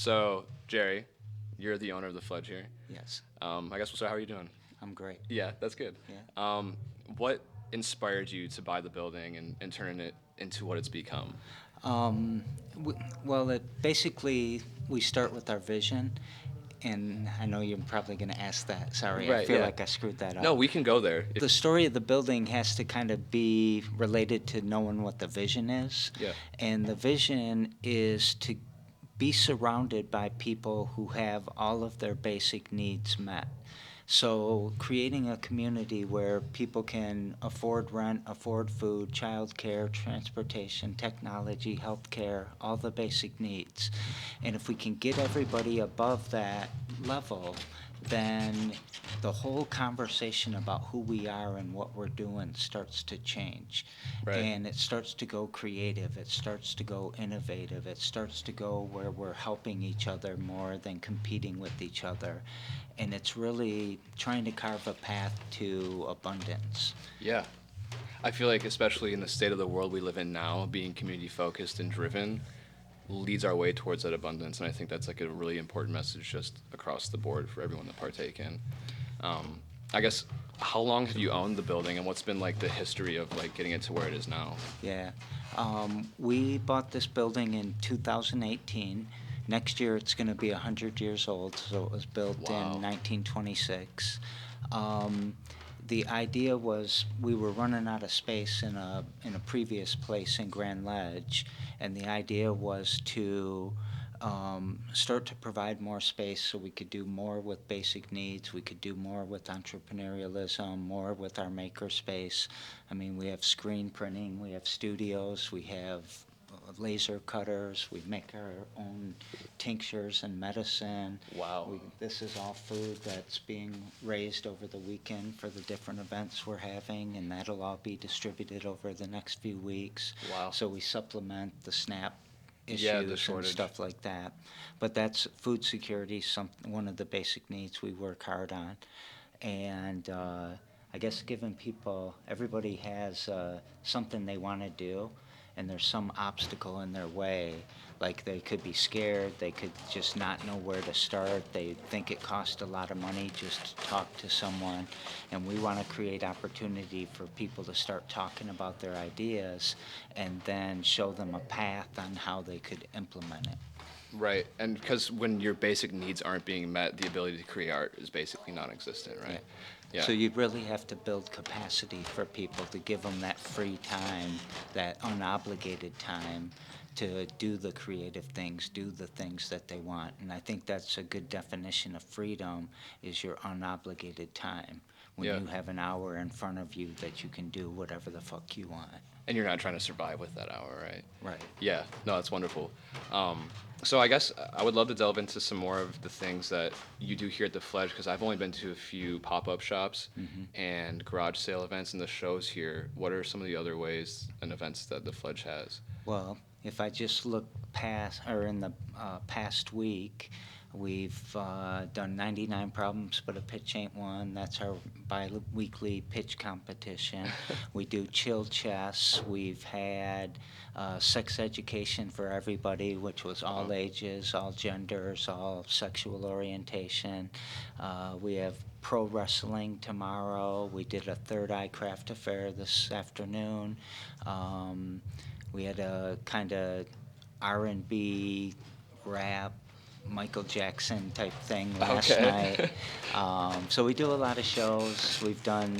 So, Jerry, you're the owner of the Fledge here. Yes, I guess we'll start. How are you doing? I'm great. Yeah, that's good. Yeah. What inspired you to buy the building and turn it into what it's become? Um, well, it basically we start with our vision, and I know you're probably going to ask that. Sorry, I Right, feel yeah. like I screwed that No, up. we can go there. The story of the building has to kind of be related to knowing what the vision is, Yeah, and the vision is to be surrounded by people who have all of their basic needs met. So, creating a community where people can afford rent, afford food, childcare, transportation, technology, healthcare, all the basic needs. And if we can get everybody above that level, then the whole conversation about who we are and what we're doing starts to change. right. And it starts to go creative, it starts to go innovative, it starts to go where we're helping each other more than competing with each other. And it's really trying to carve a path to abundance. Yeah. I feel like, especially in the state of the world we live in now, being community focused and driven leads our way towards that abundance. And I think that's like a really important message just across the board for everyone to partake in. Um, I guess, how long have you owned the building and what's been like the history of like getting it to where it is now? Yeah. We bought this building in 2018. Next year it's going to be 100 years old, so it was built in Wow. 1926. Um, the idea was we were running out of space in a previous place in Grand Ledge, and the idea was to start to provide more space so we could do more with basic needs. We could do more with entrepreneurialism, more with our maker space. I mean, we have screen printing, we have studios, we have laser cutters, we make our own tinctures and medicine. Wow. This is all food that's being raised over the weekend for the different events we're having, and that'll all be distributed over the next few weeks. Wow. So we supplement the SNAP Yeah, the issues and shortage. stuff like that. But that's food security, one of the basic needs we work hard on. And I guess giving people, everybody has something they want to do, and there's some obstacle in their way. Like they could be scared, they could just not know where to start, they think it costs a lot of money just to talk to someone. And we want to create opportunity for people to start talking about their ideas and then show them a path on how they could implement it. Right. And because when your basic needs aren't being met, the ability to create art is basically non existent, Yeah. right? Yeah. So you really have to build capacity for people to give them that free time, that unobligated time to do the creative things, do the things that they want. And I think that's a good definition of freedom is your unobligated time when Yeah. you have an hour in front of you that you can do whatever the fuck you want. And you're not trying to survive with that hour, right? Right. Yeah. No, that's wonderful. So I guess I would love to delve into some more of the things that you do here at the Fledge because I've only been to a few pop-up shops and garage sale events and the shows here. What are some of the other ways and events that the Fledge has? Well, if I just look past, or in the past week, we've done 99 problems, but a pitch ain't one. That's our bi-weekly pitch competition. We do chill chess. We've had sex education for everybody, which was all Wow. ages, all genders, all sexual orientation. We have pro wrestling tomorrow. We did a Third Eye Craft Affair this afternoon. Um, we had a kind of R&B rap Michael Jackson type thing last night. Okay. So we do a lot of shows. We've done,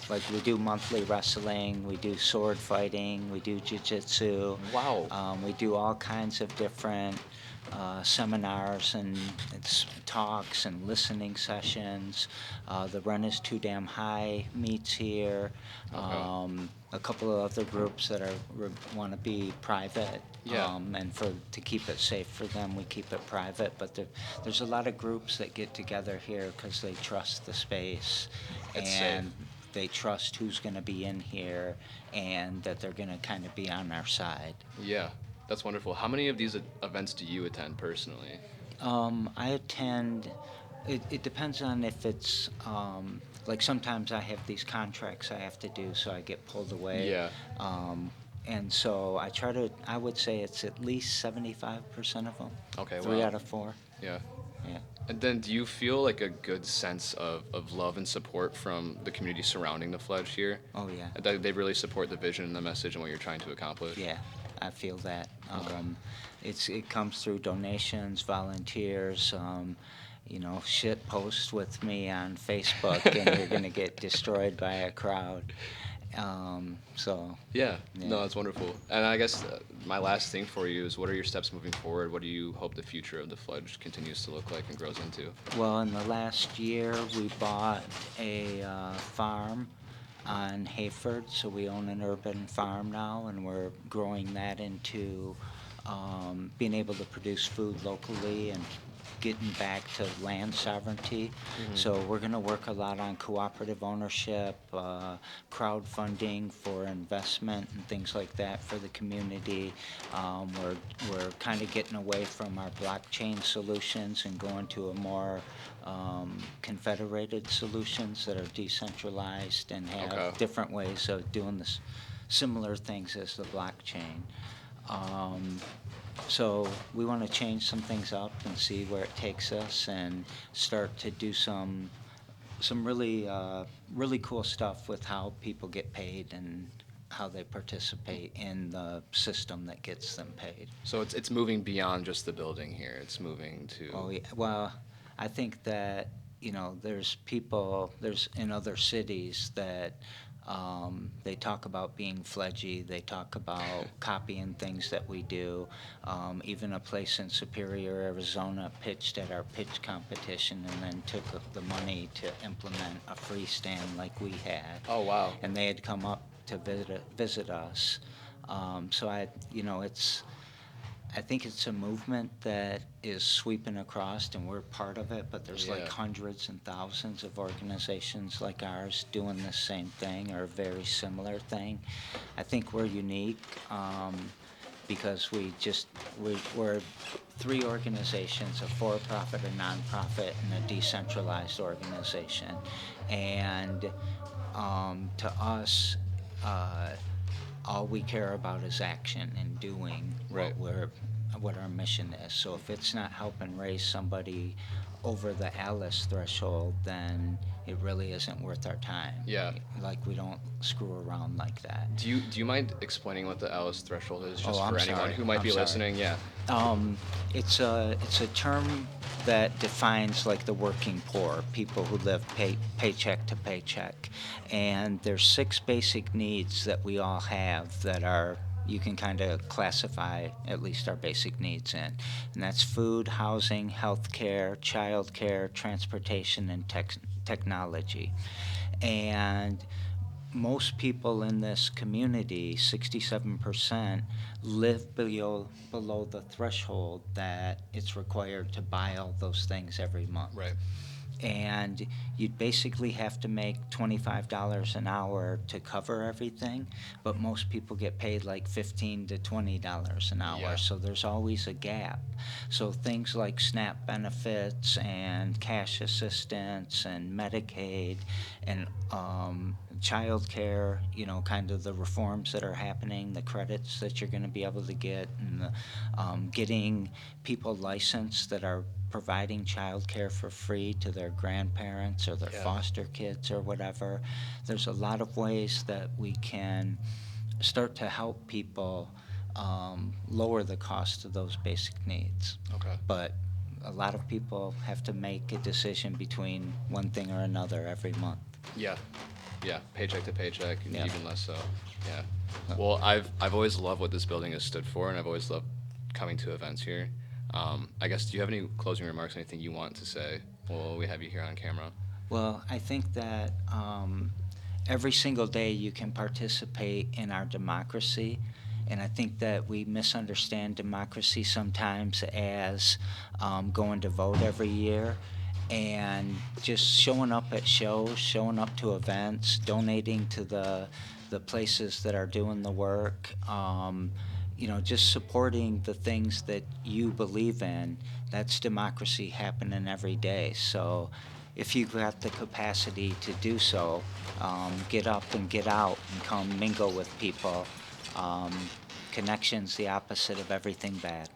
like we do monthly wrestling, we do sword fighting, we do jiu-jitsu. Wow. We do all kinds of different seminars and talks and listening sessions. The Run is Too Damn High meets here. Okay. A couple of other groups that want to be private, Yeah. and to keep it safe for them, we keep it private. But there's a lot of groups that get together here because they trust the space, It's safe. and they trust who's going to be in here, and that they're going to kind of be on our side. Yeah. That's wonderful. How many of these events do you attend personally? I attend. It depends on if it's like sometimes I have these contracts I have to do, so I get pulled away. Yeah. Um, and so I would say it's at least 75% of them. Okay, Three wow. out of four. Yeah. Yeah. And then do you feel like a good sense of love and support from the community surrounding the Fledge here? Oh yeah. That they really support the vision and the message and what you're trying to accomplish? Yeah, I feel that. Okay. It comes through donations, volunteers, shit posts with me on Facebook, and you're gonna get destroyed by a crowd. So Yeah, no, yeah. that's wonderful. And I guess my last thing for you is what are your steps moving forward? What do you hope the future of the Fledge continues to look like and grows into? Well, in the last year, we bought a farm on Hayford, so we own an urban farm now, and we're growing that into being able to produce food locally and getting back to land sovereignty. So we're going to work a lot on cooperative ownership, crowdfunding for investment and things like that for the community. We're kind of getting away from our blockchain solutions and going to a more confederated solutions that are decentralized and have Okay. different ways of doing this similar things as the blockchain. So we want to change some things up and see where it takes us and start to do some really cool stuff with how people get paid and how they participate in the system that gets them paid. So it's moving beyond just the building here. It's moving to. Oh yeah. Well, I think that there's in other cities that they talk about being fledgy. They talk about copying things that we do. Even a place in Superior, Arizona, pitched at our pitch competition and then took the money to implement a freestand like we had. Oh wow. And they had come up to visit us. So I think it's a movement that is sweeping across, and we're part of it, but there's like Yeah. hundreds and thousands of organizations like ours doing the same thing or a very similar thing. I think we're unique because we're three organizations, a for-profit, a nonprofit, and a decentralized organization. And to us, all we care about is action and doing Right. what our mission is. So if it's not helping raise somebody over the Alice threshold, then it really isn't worth our time. Yeah. Like we don't screw around like that. Do you mind explaining what the Alice threshold is, just Oh, for I'm anyone sorry. who might I'm be sorry. listening? Yeah. It's a term that defines like the working poor, people who live paycheck to paycheck, and there's 6 basic needs that we all have that are you can kind of classify at least our basic needs in, and that's food, housing, health care, child care, transportation, and technology. And most people in this community, 67%, live below the threshold that it's required to buy all those things every month. Right. And you'd basically have to make $25 an hour to cover everything, but most people get paid like $15 to $20 an hour, Yeah. so there's always a gap. So things like SNAP benefits and cash assistance and Medicaid and child care, kind of the reforms that are happening, the credits that you're going to be able to get, and getting people licensed that are providing child care for free to their grandparents or their Yeah. foster kids or whatever. There's a lot of ways that we can start to help people lower the cost of those basic needs. Okay. But a lot of people have to make a decision between one thing or another every month. Yeah. Yeah. Paycheck to paycheck, and Yeah. even less so. Yeah. Oh. Well, I've always loved what this building has stood for, and I've always loved coming to events here. I guess, do you have any closing remarks, anything you want to say while we have you here on camera? Well, I think that every single day you can participate in our democracy, and I think that we misunderstand democracy sometimes as going to vote every year and just showing up at shows, showing up to events, donating to the places that are doing the work, just supporting the things that you believe in. That's democracy happening every day. So if you've got the capacity to do so, get up and get out and come mingle with people Connection's the opposite of everything bad.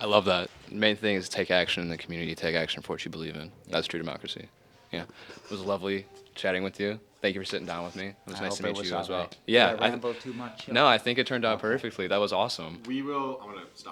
I love that. Main thing is take action in the community, take action for what you believe in. That's true democracy. Yeah. It was lovely chatting with you. Thank you for sitting down with me. It was I nice hope to it meet was you as all well. right. Yeah. Did I ramble too much? No, I think it turned out Okay. perfectly. That was awesome. I'm gonna stop.